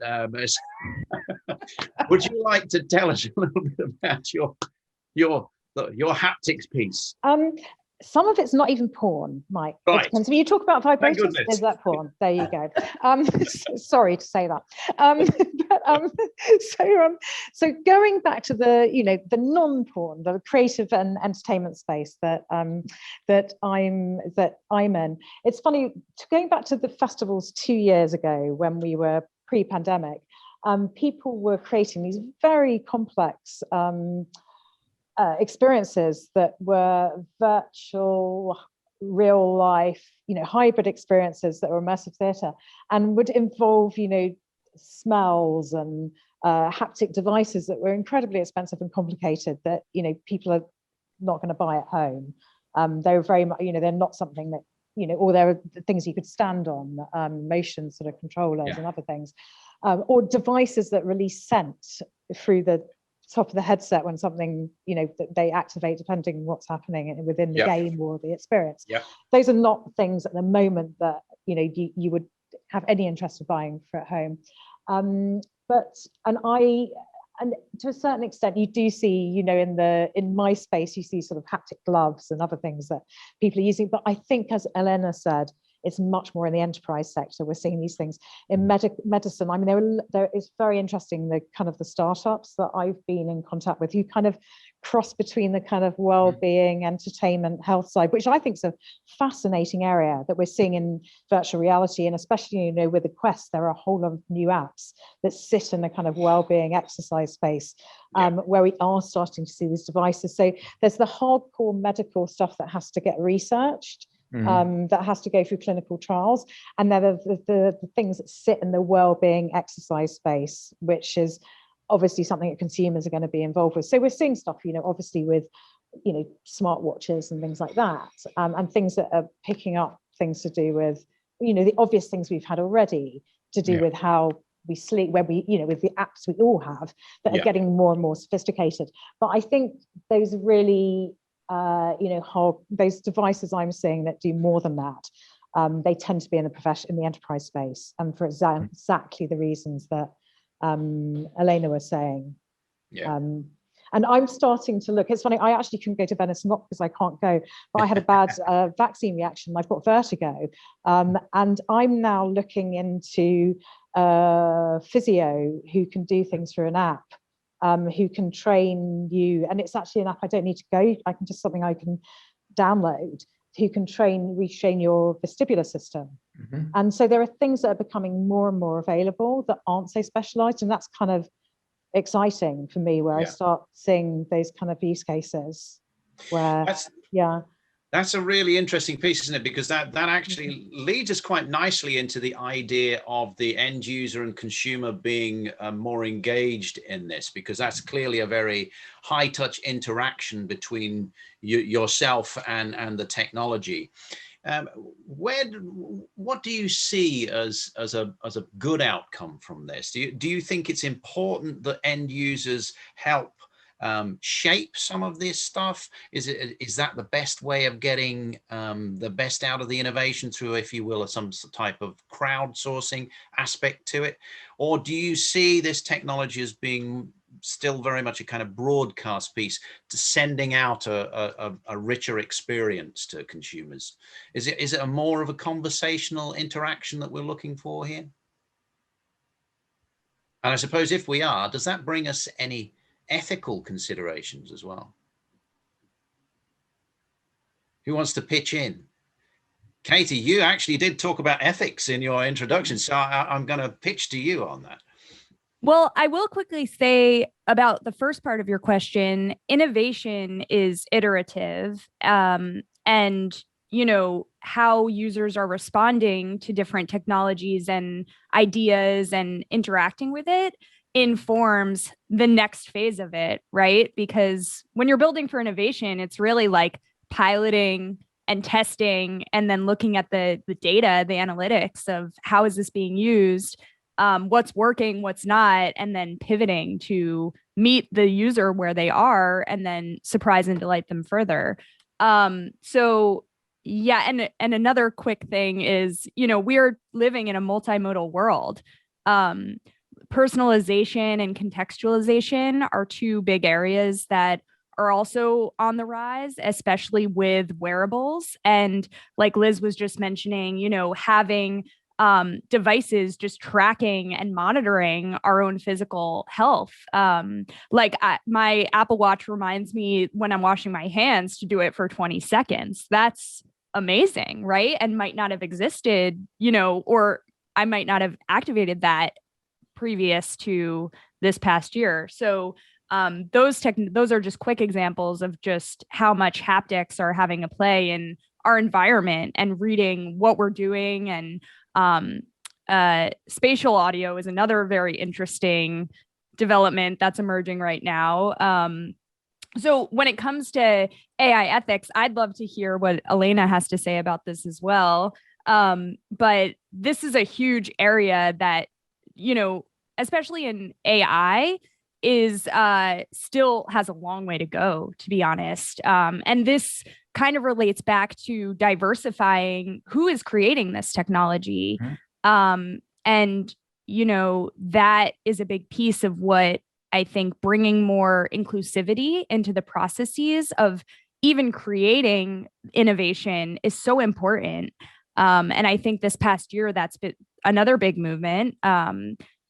would you like to tell us a little bit about your haptics piece? Some of it's not even porn, Mike. Right. It depends. When you talk about vibrators, is that porn? There you go. Sorry to say that. So going back to the non-porn, the creative and entertainment space that I'm in. It's funny, going back to the festivals 2 years ago when we were pre-pandemic, people were creating these very complex experiences that were virtual, real life, hybrid experiences that were immersive theatre, and would involve, smells and haptic devices that were incredibly expensive and complicated that, people are not going to buy at home. They were very much, they're not something that, or there are things you could stand on, motion sort of controllers and other things, or devices that release scent through the top of the headset when something, that they activate depending on what's happening within the game or the experience. Those are not things at the moment that, you would have any interest in buying for at home. And to a certain extent, you do see, in my space, you see sort of haptic gloves and other things that people are using. But I think, as Elena said, it's much more in the enterprise sector. We're seeing these things in medicine. I mean, there is very interesting, the kind of the startups that I've been in contact with, you kind of cross between the kind of well-being, entertainment, health side, which I think is a fascinating area that we're seeing in virtual reality. And especially, with the Quest, there are a whole lot of new apps that sit in the kind of well-being exercise space, where we are starting to see these devices. So there's the hardcore medical stuff that has to get researched, that has to go through clinical trials, and then the things that sit in the well-being exercise space, which is obviously something that consumers are going to be involved with. So we're seeing stuff, obviously with, smartwatches and things like that, and things that are picking up things to do with, the obvious things we've had already to do with how we sleep, where we, with the apps we all have that are getting more and more sophisticated. But I think those really, those devices I'm seeing that do more than that, they tend to be in the enterprise space, and for exactly the reasons that Elena was saying. And I'm starting to look, it's funny, I actually couldn't go to Venice, not because I can't go, but I had a bad vaccine reaction. I've got vertigo. And I'm now looking into physio who can do things through an app, who can train you. And it's actually an app I don't need to go, I can just something I can download, who can retrain your vestibular system. And so there are things that are becoming more and more available that aren't so specialized. And that's kind of exciting for me, where I start seeing those kind of use cases where, That's a really interesting piece, isn't it? Because that actually leads us quite nicely into the idea of the end user and consumer being more engaged in this, because that's clearly a very high touch interaction between yourself and the technology. What do you see as a good outcome from this? Do you think it's important that end users help shape some of this stuff? Is that the best way of getting the best out of the innovation through, if you will, some type of crowdsourcing aspect to it? Or do you see this technology as being still very much a kind of broadcast piece to sending out a richer experience to consumers? Is it a more of a conversational interaction that we're looking for here? And I suppose if we are, does that bring us any ethical considerations as well? Who wants to pitch in? Katy, you actually did talk about ethics in your introduction, so I'm going to pitch to you on that. Well, I will quickly say about the first part of your question, innovation is iterative, and, how users are responding to different technologies and ideas and interacting with it informs the next phase of it, right? Because when you're building for innovation, it's really like piloting and testing and then looking at the data, the analytics of how is this being used, what's working, what's not, and then pivoting to meet the user where they are and then surprise and delight them further. And another quick thing is, we're living in a multimodal world. Personalization and contextualization are two big areas that are also on the rise, especially with wearables. And like Liz was just mentioning, having devices just tracking and monitoring our own physical health. My Apple Watch reminds me when I'm washing my hands to do it for 20 seconds. That's amazing, right? And might not have existed, or I might not have activated that previous to this past year. So those are just quick examples of just how much haptics are having a play in our environment and reading what we're doing. And spatial audio is another very interesting development that's emerging right now. So when it comes to AI ethics, I'd love to hear what Elena has to say about this as well. But this is a huge area that, especially in AI, is still has a long way to go, to be honest. And this kind of relates back to diversifying who is creating this technology. And, that is a big piece of what I think bringing more inclusivity into the processes of even creating innovation is so important. And I think this past year, that's been another big movement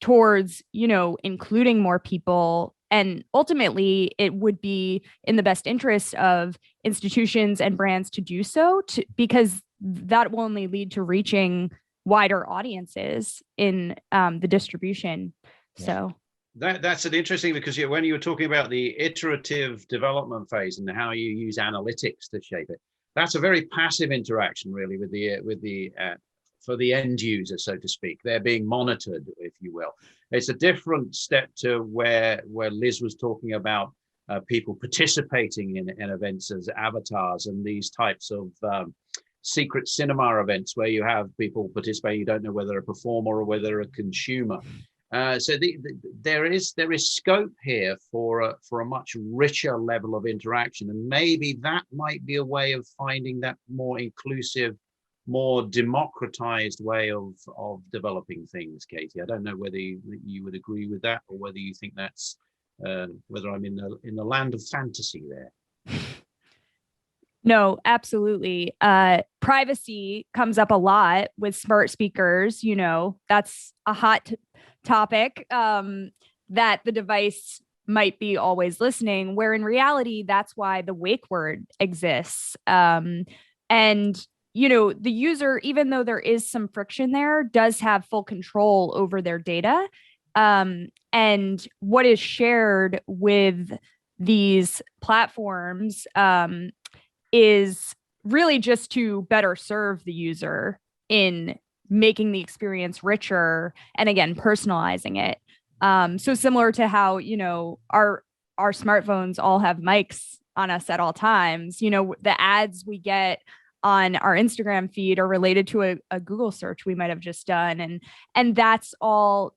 towards, including more people. And ultimately, it would be in the best interest of institutions and brands to do so, because that will only lead to reaching wider audiences in the distribution. So that's an interesting, because when you were talking about the iterative development phase and how you use analytics to shape it, that's a very passive interaction, really, with the for the end user, so to speak. They're being monitored, if you will. It's a different step to where Liz was talking about people participating in events as avatars and these types of secret cinema events where you have people participating. You don't know whether a performer or whether a consumer. So there is scope here for a much richer level of interaction, and maybe that might be a way of finding that more inclusive, more democratized way of developing things. Katie, I don't know whether you would agree with that, or whether you think that's whether I'm in the land of fantasy there. No, absolutely. Privacy comes up a lot with smart speakers. That's a hot topic, that the device might be always listening, where in reality, that's why the wake word exists. And, the user, even though there is some friction there, does have full control over their data. And what is shared with these platforms is really just to better serve the user in making the experience richer and, again, personalizing it. So similar to how, our smartphones all have mics on us at all times, the ads we get on our Instagram feed are related to a Google search we might have just done. And that's all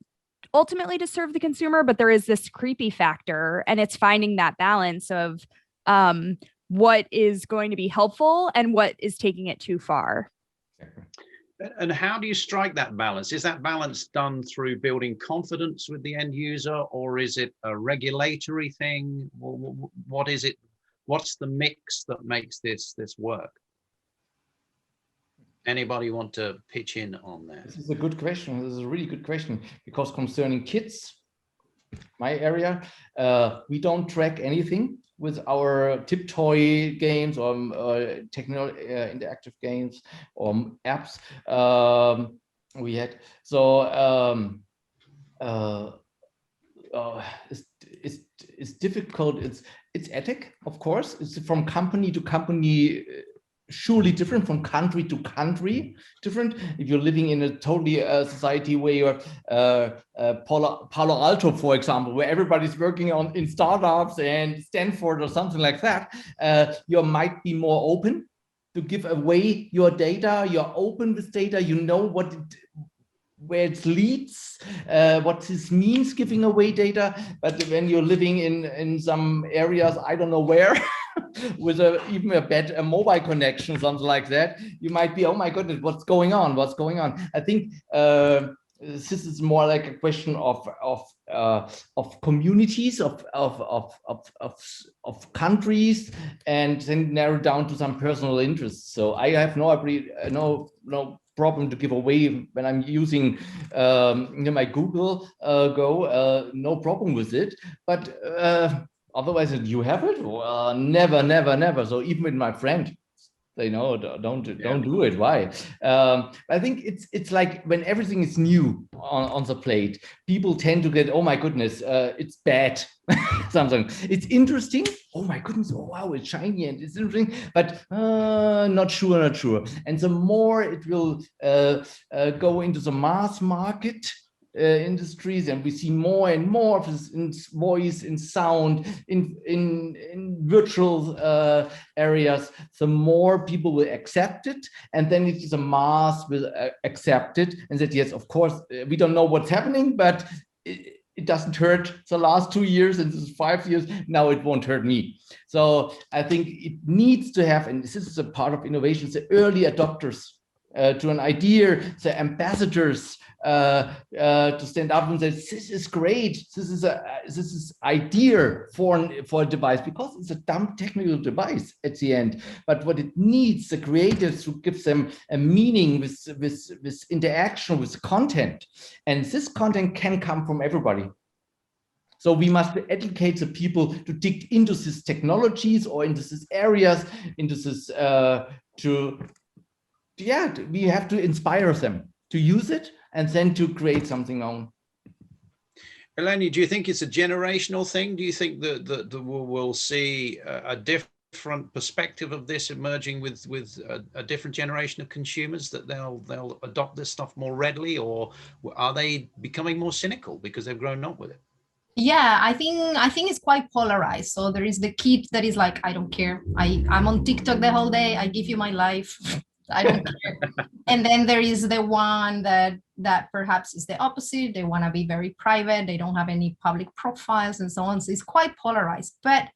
ultimately to serve the consumer, but there is this creepy factor, and it's finding that balance of what is going to be helpful and what is taking it too far. And how do you strike that balance? Is that balance done through building confidence with the end user, or is it a regulatory thing? What is it? What's the mix that makes this work? Anybody want to pitch in on that? This is a good question. This is a really good question, because concerning kids, my area, we don't track anything with our tip toy games or technical interactive games or apps we had. So it's difficult. It's ethic, of course. It's from company to company. Surely different, from country to country different. If you're living in a totally society where you're Palo Alto, for example, where everybody's working in startups and Stanford or something like that, you might be more open to give away your data. You're open with data. You know where it leads, what this means, giving away data. But when you're living in some areas, I don't know where, with even a bad mobile connection, something like that, you might be, oh my goodness, what's going on? What's going on? I think this is more like a question of communities, of countries, and then narrow down to some personal interests. So I have no problem to give away when I'm using my Google Go, no problem with it. But otherwise, you have it? Never. So even with my friend, They know, don't do it. Why? I think it's like when everything is new on the plate, people tend to get, oh my goodness, it's bad. Something it's interesting. Oh my goodness, oh wow, it's shiny and it's interesting, but not sure. And the more it will go into the mass market industries, and we see more and more of this in voice, in sound, in virtual areas, the more people will accept it, and then it is a mass will accept it and that yes, of course, we don't know what's happening, but it doesn't hurt the last 2 years and this is 5 years, now it won't hurt me. So I think it needs to have, and this is a part of innovation, the early adopters to an idea, the ambassadors to stand up and say, this is great, this is idea for a device, because it's a dumb technical device at the end, but what it needs, the creators who gives them a meaning with interaction with content, and this content can come from everybody. So we must educate the people to dig into these technologies or into these areas, into this we have to inspire them to use it and then to create something own. Elena, do you think it's a generational thing? Do you think that we'll see a different perspective of this emerging with a different generation of consumers, that they'll adopt this stuff more readily, or are they becoming more cynical because they've grown up with it? Yeah, I think it's quite polarized. So there is the kid that is like, I don't care. I'm on TikTok the whole day. I give you my life. I don't care. And then there is the one that perhaps is the opposite. They want to be very private. They don't have any public profiles and so on. So it's quite polarized. But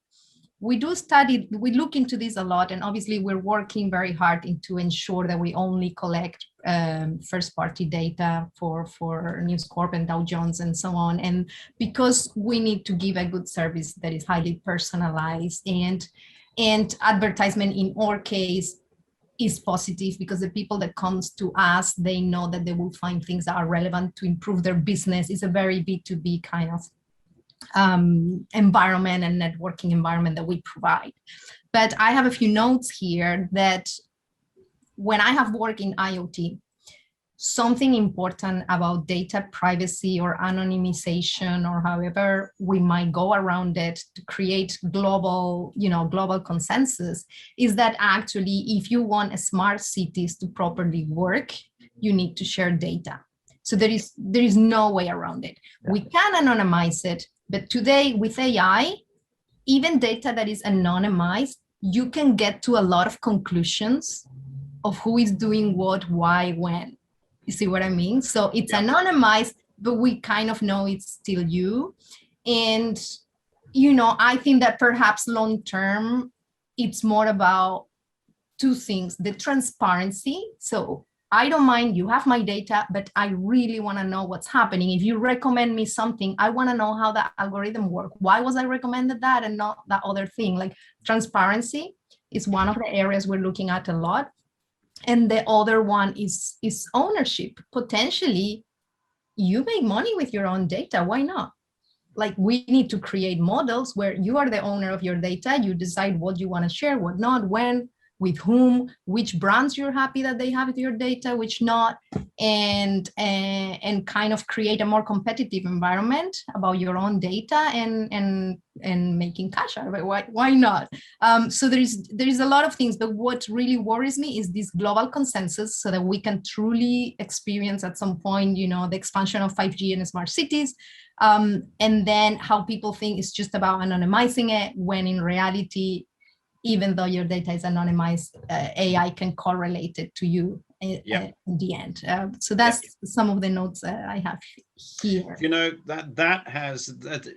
we look into this a lot. And obviously we're working very hard to ensure that we only collect first-party data for News Corp and Dow Jones and so on. And because we need to give a good service that is highly personalized, and advertisement in our case is positive, because the people that comes to us, they know that they will find things that are relevant to improve their business. It's a very B2B kind of environment and networking environment that we provide. But I have a few notes here that when I have worked in IoT, something important about data privacy or anonymization, or however we might go around it to create global consensus, is that actually, if you want smart cities to properly work, you need to share data. So there is no way around it. Yeah. We can anonymize it, but today with AI, even data that is anonymized, you can get to a lot of conclusions of who is doing what, why, when. You see what I mean? So it's anonymized, but we kind of know it's still you. And, I think that perhaps long-term, it's more about two things: the transparency. So I don't mind, you have my data, but I really want to know what's happening. If you recommend me something, I want to know how the algorithm works. Why was I recommended that and not that other thing? Like, transparency is one of the areas we're looking at a lot. And the other one is ownership. Potentially, you make money with your own data. Why not? Like, we need to create models where you are the owner of your data. You decide what you want to share, what not, when, with whom, which brands you're happy that they have your data, which not, and kind of create a more competitive environment about your own data and making cash out of it. Why not? So there is a lot of things, but what really worries me is this global consensus, so that we can truly experience at some point, the expansion of 5G and smart cities, and then how people think it's just about anonymizing it, when in reality, even though your data is anonymized, AI can correlate it to you in the end. So that's some of the notes I have here.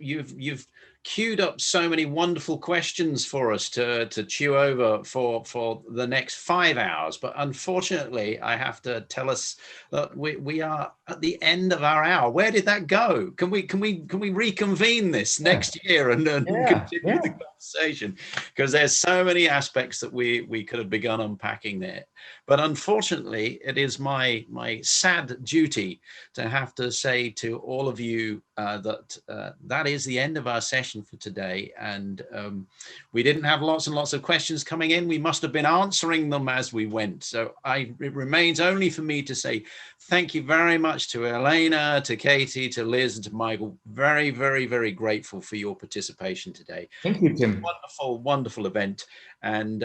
You've queued up so many wonderful questions for us to chew over for the next 5 hours, but unfortunately I have to tell us that we are at the end of our hour. Where did that go? Can we reconvene this next year and continue the conversation? Because there's so many aspects that we could have begun unpacking there, but unfortunately it is my sad duty to have to say say to all of you that that is the end of our session for today. And we didn't have lots and lots of questions coming in. We must have been answering them as we went. So it remains only for me to say thank you very much to Elena, to Katy, to Liz, and to Michael. Very, very, very grateful for your participation today. Thank you, Tim. Wonderful, wonderful event. And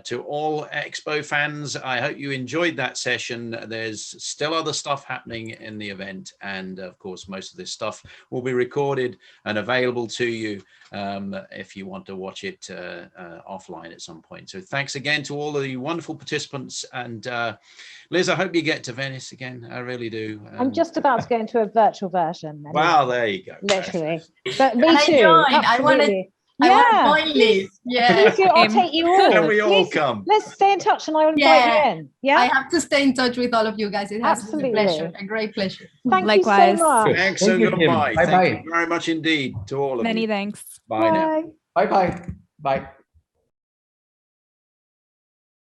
to all Expo fans, I hope you enjoyed that session. There's still other stuff happening in the event. And of course, most of this stuff will be recorded and available to you if you want to watch it offline at some point. So thanks again to all of you wonderful participants. And Liz, I hope you get to Venice again. I really do. I'm just about to go into a virtual version. Wow, there you go. Literally. But me I too. joined. I want Absolutely. to join Liz. Yeah. Please do. I'll take you all. Can we all Please, come? let's stay in touch and I will invite you in. Yeah. I have to stay in touch with all of you guys. It has been a Absolutely. pleasure, a great pleasure. Thank Likewise. you so much. Thanks Thank and you, Tim. goodbye. Bye-bye. Thank you very much indeed to all of you. Many thanks. Bye now. Bye. Bye-bye. Bye.